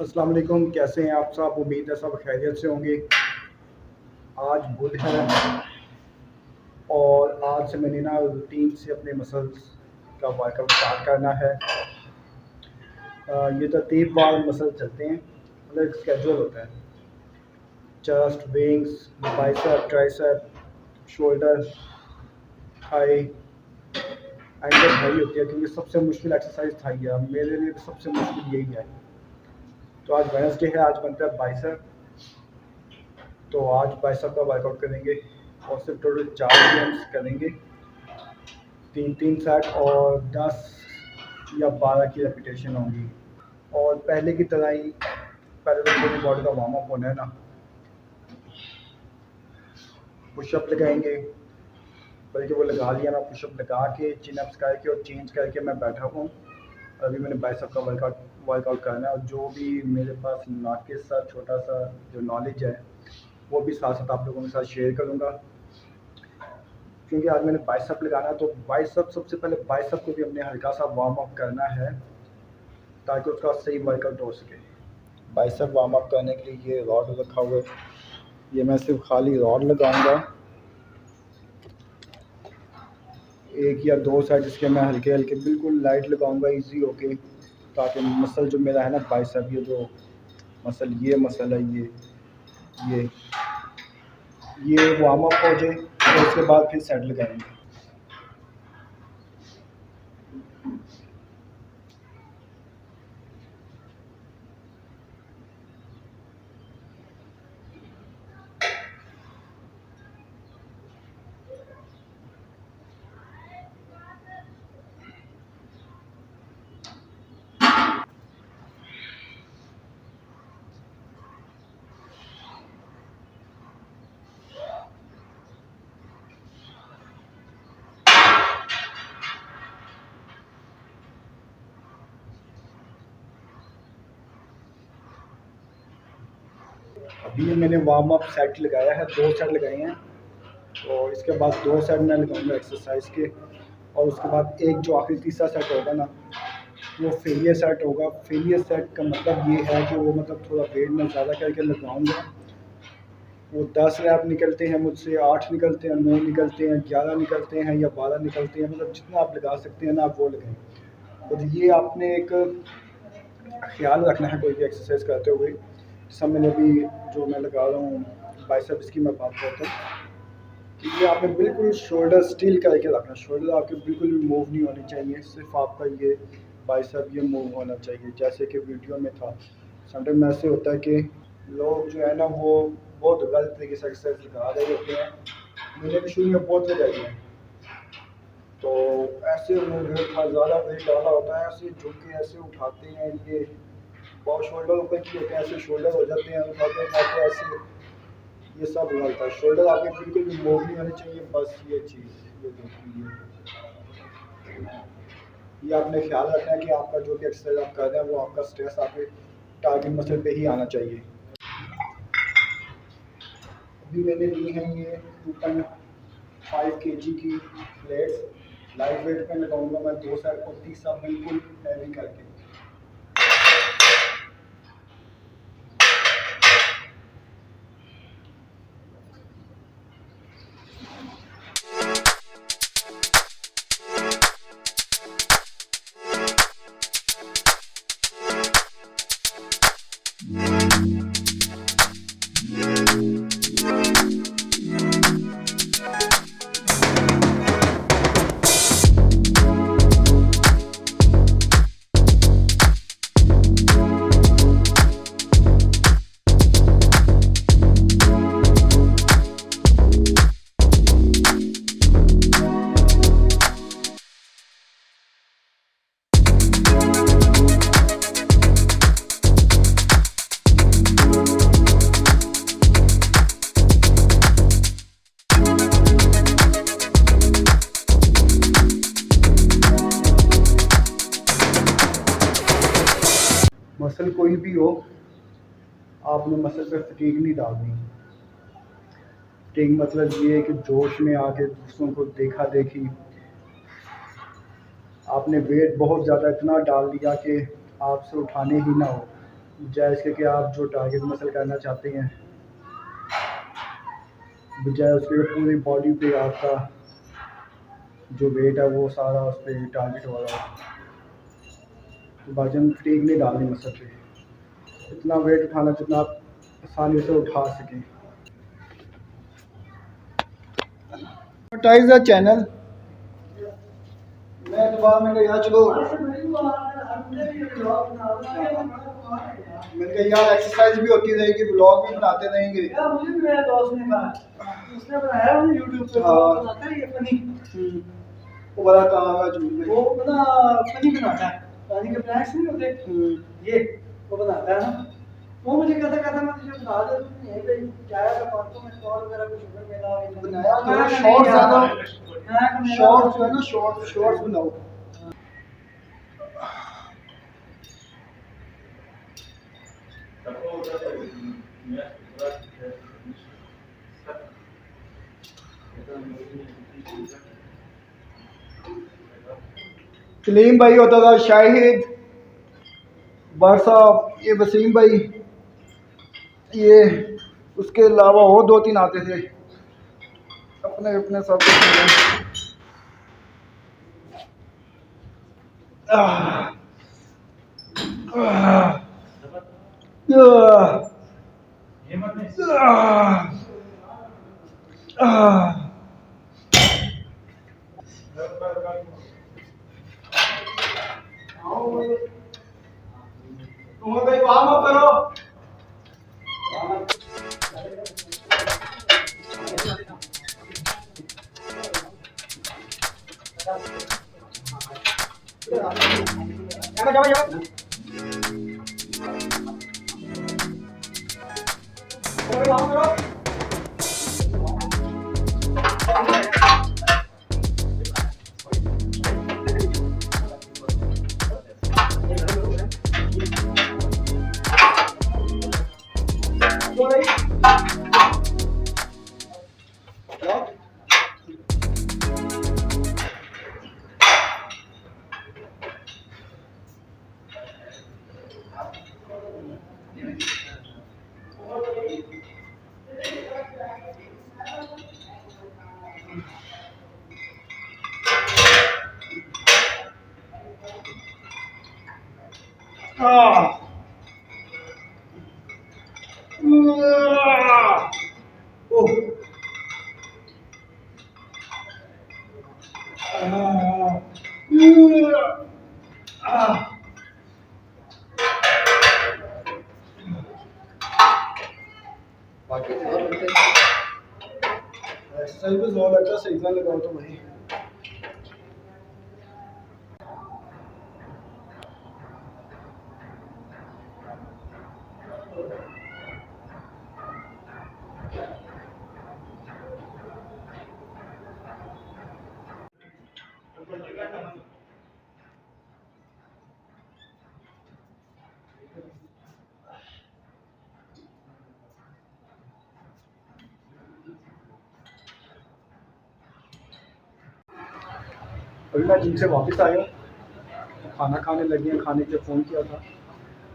अस्सलाम वालेकुम, कैसे हैं आप सब? उम्मीद है सब खैरियत से होंगे। आज बुध है और आज से मैंने ना रूटीन से अपने मसल्स का वर्कआउट स्टार्ट करना है। ये तरतीब वार मसल चलते हैं, मतलब एक स्केड्यूल होता है। Chest, wings, bicep, tricep, shoulder, thigh, ankle thigh होती है, क्योंकि सबसे मुश्किल एक्सरसाइज थाई है। मेरे लिए तो सबसे मुश्किल यही है। तो आज वेडनेसडे है, आज बनता है बाइसेप। तो आज बाइसेप का वर्कआउट करेंगे और सिर्फ टोटल 4 गेम्स करेंगे, 3-3 सेट और 10 या 12 की रेपिटेशन होंगी। और पहले की तरह ही पहले तो पूरी बॉडी का वार्म अप होना है ना। पुशअप लगाएंगे, बल्कि वो लगा लिया, मैं पुशअप लगा के चिन अप्स करके और चेंज करके मैं बैठा हूँ। अभी मैंने बाइसेप का वर्कआउट करना है और जो भी मेरे पास नाकिस सा छोटा सा जो नॉलेज है वो भी साथ साथ आप लोगों के साथ शेयर करूँगा। क्योंकि आज मैंने बाइसेप लगाना है, तो बाइसेप सबसे पहले बाइसेप को भी हमने हल्का सा वार्म अप करना है ताकि उसका सही वर्कआउट हो सके। बाइसेप वार्म अप करने के लिए ये रॉड रखा हुआ है, ये मैं सिर्फ खाली रॉड लगाऊंगा। 1 या 2 सेट इसके मैं हल्के हल्के बिल्कुल लाइट लगाऊंगा, इजी होके, ताकि मसल जो मेरा है ना बाइसेप, ये जो मसल है, ये ये वार्म अप हो जाए और उसके बाद फिर सेट लगाएंगे। अभी मैंने वार्म अप सेट लगाया है, 2 सेट लगाए हैं और इसके बाद 2 सेट मैं लगाऊंगा एक्सरसाइज के। और उसके बाद एक जो आखिरी तीसरा सेट होगा ना, वो फेलियर सेट होगा। फेलियर सेट का मतलब ये है कि वो मतलब थोड़ा वेट में ज़्यादा करके लगाऊंगा। वो 10 रैप निकलते हैं मुझसे, 8 निकलते हैं, 9 निकलते हैं, 11 निकलते हैं या 12 निकलते हैं, मतलब जितना आप लगा सकते हैं ना आप वो लगाएं। तो ये आपने एक ख्याल रखना है कोई भी एक्सरसाइज करते हुए। जैसा मैंने अभी जो मैं लगा रहा हूँ बाइसेप, इसकी मैं बात करता हूँ कि ये आपने बिल्कुल शोल्डर स्टील करके रखना। शोल्डर आपके बिल्कुल भी मूव नहीं होनी चाहिए, सिर्फ आपका ये बाइसेप ये मूव होना चाहिए, जैसे कि वीडियो में था। समटाइम ऐसे होता है कि लोग जो है ना वो बहुत गलत तरीके से एक्सरसाइज लगा रहे होते हैं। मैंने भी शुरू में बहुत लगाई है, तो ऐसे वेट ज़्यादा वेट डाला होता है, ऐसे झुक के ऐसे उठाते हैं, ये बहुत शोल्डर ऊपर की होते हैं, ऐसे शोल्डर हो जाते हैं, उठाते उठाते ऐसे, ये सब गलत है। शोल्डर आपके बिल्कुल भी मूव नहीं होने चाहिए, बस ये चीज़ ये देखिए, ये आपने ख्याल रखना है कि आपका जो भी एक्सरसाइज आप कर रहे हैं वो आपका स्ट्रेस आपके टारगेट मसल पे ही आना चाहिए। अभी मैंने ली हैं ये 2.5 kg की प्लेट्स, लाइट वेट पे लगाऊंगा मैं 2 सेट और तीसरा बिल्कुल हैवी करके। मसल कोई भी हो, आपने मसल पे फटीग नहीं डालनी। फटीग मतलब ये है कि जोश में आके दूसरों को देखा देखी, आपने वेट बहुत ज़्यादा इतना डाल दिया कि आपसे उठाने ही ना हो। बजाय इसके कि आप जो टारगेट मसल करना चाहते हैं, बजाय उसके पूरी बॉडी पे आपका जो वेट है वो सारा उस पर टारगेट हो रहा है। तो वजन फटीक नहीं डालनी मसल पे, इतना वेट उठाना जितना आप आसानी से उठा सकें। Advertise the channel. मैं दोबारा मैंने कहा चलो, मैंने कहा यार एक्सरसाइज भी होती रहेगी, ब्लॉग भी बनाते रहेंगे। यार मुझे भी मेरे दोस्त ने कहा, उसने बनाया मुझे यूट्यूब पे बनाता है ये फनी। वो बड़ा काम है झूठ, वो बड़ा फनी बनाता है, फनी के प्रैंक्स नहीं होते ये वो बनाता है ना। वो मुझे कहता कहता मैं तुझे बता दे, तू यहीं पे क्या है पार्कों में स्टॉल वगैरह कुछ ऊपर मेरा बनाया तो शॉर्ट्स है ना, शॉर्ट्स है ना, शॉर्ट्स बनाओ। सलीम भाई होता था, शाहिद बार साहब, ये वसीम भाई, ये उसके अलावा और 2-3 आते थे, अपने अपने सब तुम भाई काम मत करो। जाओ जाओ काम करो। एक्सरसाइज पे जोर लगता है, सही से लगाओ तो भाई। अभी मैं जिम से वापस आया, खाना खाने लगे हैं, खाने के फ़ोन किया था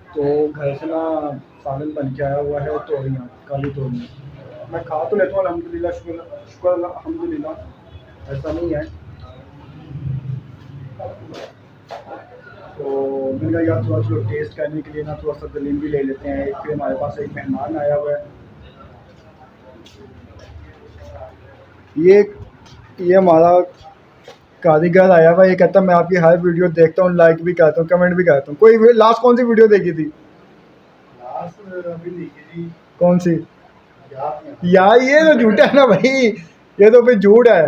तो घर से ना सालन बन के आया हुआ है, तोरियाँ, काली तोरियाँ। मैं खा तो लेता हूँ अल्हम्दुलिल्लाह, शुक्र शुक्र अल्हम्दुलिल्लाह, ऐसा नहीं है। तो मैंने कहा यार थोड़ा चलो टेस्ट करने के लिए ना थोड़ा सा दलील भी ले लेते हैं। एक फिर हमारे पास एक मेहमान आया हुआ है, ये हमारा कारीगर आया हुआ है। ये कहता है मैं आपकी हर वीडियो देखता हूँ, लाइक भी करता हूँ, कमेंट भी करता हूँ। कोई लास्ट कौन सी वीडियो देखी थी? लास्ट अभी देखी थी। कौन सी? यार ये तो झूठा है ना भाई, ये तो फिर झूठ है।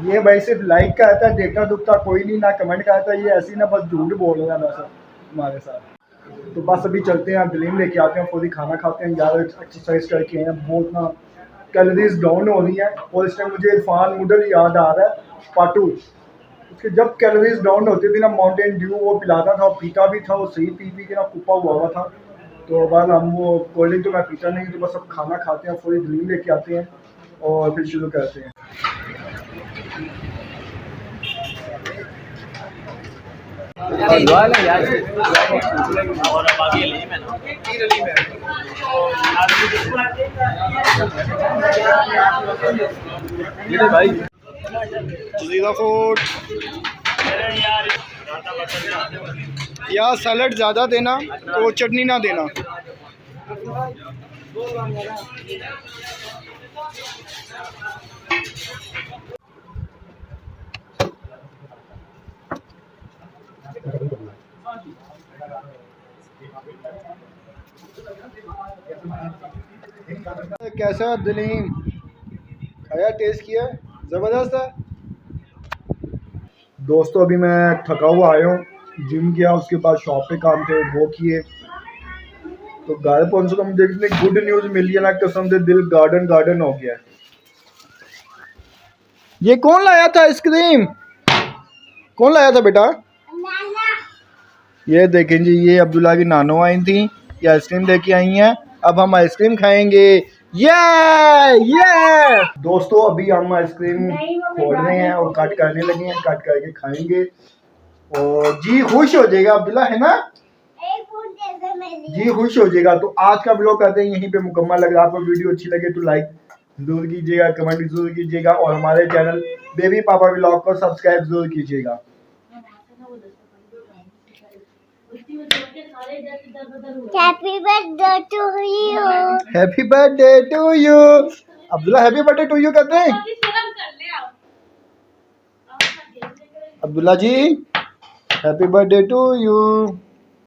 ये भाई सिर्फ लाइक करता है, देखता दुखता कोई नहीं, ना कमेंट करता, ये ऐसी ना बस झूठ बोल रहा है बस हमारे साथ। तो बस अभी चलते हैं, दलीम लेके आते हैं, पूरी खाना खाते हैं यार। एक्सरसाइज करके हैं, बहुत ना कैलोरीज डाउन हो रही है। और इस टाइम मुझे इरफान नूडल याद आ रहा है, पाटू। उसके जब कैलोरीज डाउन होती थी ना, माउंटेन ड्यू वो पिलाता था, पीता भी था, वो सही पी पी के ना कुप्पा हुआ था। तो बाद हम वो कोल्ड ड्रिंक तो मैं पीता नहीं, तो बस अब खाना खाते हैं, पूरी दलीम लेके आते हैं और फिर शुरू करते हैं। जीरा फूड या सैलड ज़्यादा देना तो चटनी ना देना। कैसा दिलीम, खाया, टेस्ट किया, ज़बरदस्त है दोस्तों। अभी मैं थका हुआ आया हूँ, जिम गया, उसके बाद शॉप पे काम थे वो किए, तो घर पहुंचे तो मुझे इतनी गुड न्यूज़ मिली है ना, कसम से दिल गार्डन गार्डन हो गया। ये कौन लाया था आइसक्रीम? कौन लाया था बेटा? ये देखें जी, ये अब्दुल्ला की नानो आई थी, ये आइसक्रीम लेके आई हैं। अब हम आइसक्रीम खाएंगे। ये दोस्तों अभी हम आइसक्रीम खोल रहे हैं और कट करने लगे हैं, कट करके खाएंगे और जी खुश हो जाएगा अब्दुल्ला, है ना जी, खुश हो जाएगा। तो आज का व्लॉग करते हैं यहीं पे मुकम्मल। अगर आपको वीडियो अच्छी लगे तो लाइक जरूर कीजिएगा, कमेंट जरूर कीजिएगा और हमारे चैनल बेबी पापा व्लॉग को सब्सक्राइब जरूर कीजिएगा। Happy birthday to you. Happy birthday to you. Abdullah happy birthday to you कहते हैं। Abdullah ji happy birthday to you.